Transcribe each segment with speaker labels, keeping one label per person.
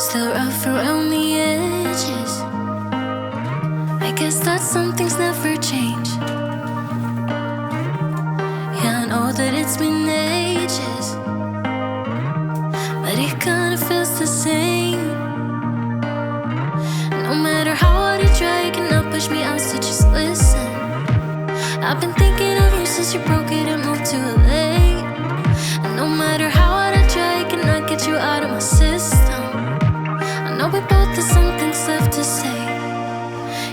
Speaker 1: Still rough around the edges. I guess that some things never change. Yeah, I know that it's been ages, but it kinda feels the same. No matter how hard you try, you cannot push me out, so just listen. I've been thinking of you since you broke it and moved to LA. And no matter how hard I try, I cannot get you out of my system. I know we both have some things left to say.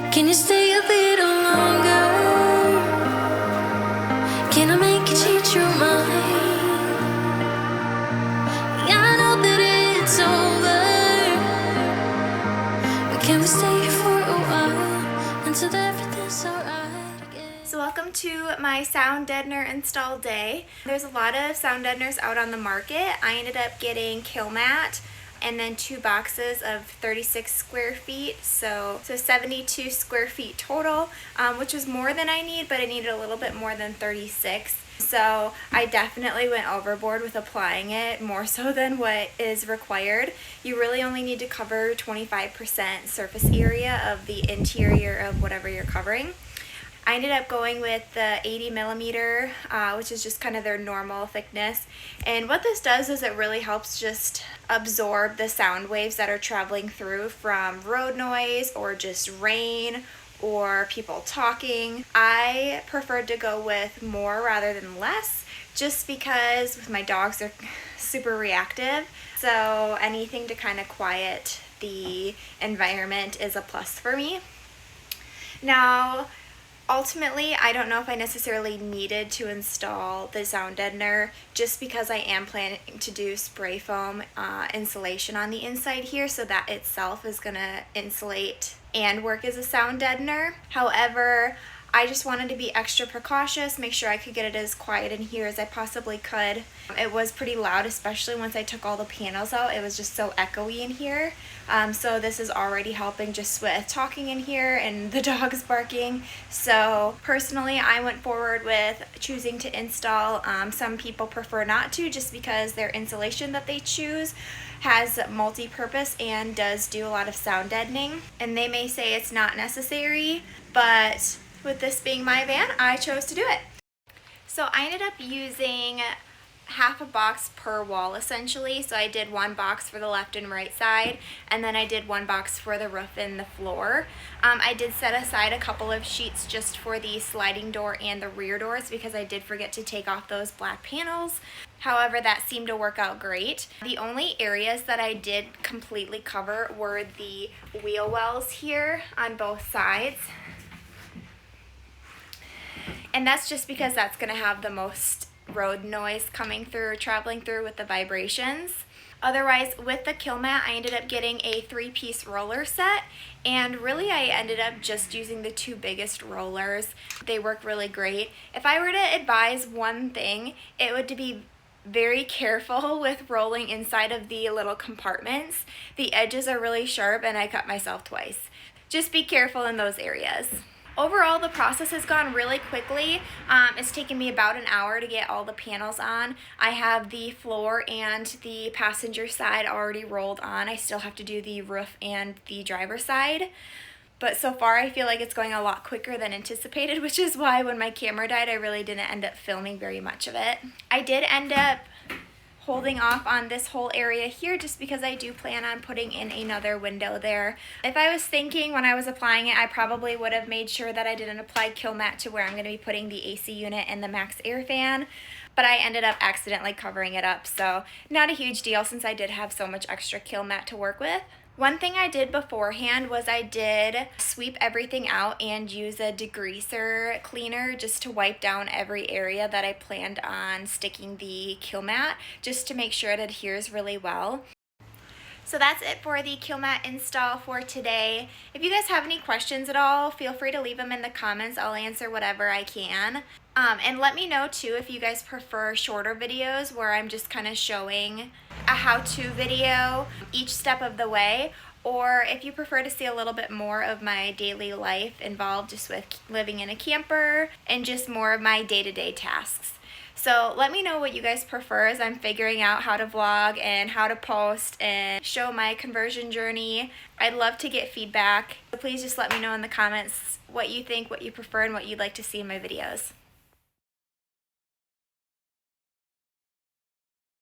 Speaker 1: Can you stay a little longer? Can I make you change your mind? Yeah, I know that it's over, but can we stay here for a while until everything's alright again?
Speaker 2: So welcome to my sound deadener install day. There's a lot of sound deadeners out on the market. I ended up getting KILMAT and then 2 boxes of 36 square feet, so 72 square feet total, which was more than I need, but I needed a little bit more than 36. So I definitely went overboard with applying it, more so than what is required. You really only need to cover 25% surface area of the interior of whatever you're covering. I ended up going with the 80 millimeter, which is just kind of their normal thickness. And what this does is it really helps just absorb the sound waves that are traveling through from road noise or just rain or people talking. I preferred to go with more rather than less, just because with my dogs, they're super reactive. So anything to kind of quiet the environment is a plus for me. Now, ultimately, I don't know if I necessarily needed to install the sound deadener, just because I am planning to do spray foam insulation on the inside here, so that itself is going to insulate and work as a sound deadener. However, I just wanted to be extra precautious, make sure I could get it as quiet in here as I possibly could. It was pretty loud, especially once I took all the panels out. It was just so echoey in here. So this is already helping just with talking in here and the dogs barking. So personally, I went forward with choosing to install. Some people prefer not to, just because their insulation that they choose has multi-purpose and does do a lot of sound deadening. And they may say it's not necessary, but with this being my van, I chose to do it. So I ended up using half a box per wall essentially. So I did 1 box for the left and right side, and then I did 1 box for the roof and the floor. I did set aside a couple of sheets just for the sliding door and the rear doors, because I did forget to take off those black panels. However, that seemed to work out great. The only areas that I did completely cover were the wheel wells here on both sides. And that's just because that's going to have the most road noise coming through or traveling through with the vibrations. Otherwise, with the KILMAT, I ended up getting a 3-piece roller set, and really I ended up just using the 2 biggest rollers. They work really great. If I were to advise one thing, it would be very careful with rolling inside of the little compartments. The edges are really sharp and I cut myself twice. Just be careful in those areas. Overall, the process has gone really quickly. It's taken me about an hour to get all the panels on. I have the floor and the passenger side already rolled on. I still have to do the roof and the driver's side. But so far, I feel like it's going a lot quicker than anticipated, which is why when my camera died, I really didn't end up filming very much of it. I did end up holding off on this whole area here, just because I do plan on putting in another window there. If I was thinking when I was applying it, I probably would have made sure that I didn't apply KILMAT to where I'm going to be putting the AC unit and the max air fan, but I ended up accidentally covering it up, so not a huge deal since I did have so much extra KILMAT to work with. One thing I did beforehand was I did sweep everything out and use a degreaser cleaner just to wipe down every area that I planned on sticking the KILMAT, just to make sure it adheres really well. So that's it for the KILMAT install for today. If you guys have any questions at all, feel free to leave them in the comments. I'll answer whatever I can. And let me know too if you guys prefer shorter videos where I'm just kind of showing a how-to video each step of the way, or if you prefer to see a little bit more of my daily life involved just with living in a camper and just more of my day-to-day tasks. So let me know what you guys prefer as I'm figuring out how to vlog and how to post and show my conversion journey. I'd love to get feedback. So please just let me know in the comments what you think, what you prefer, and what you'd like to see in my videos.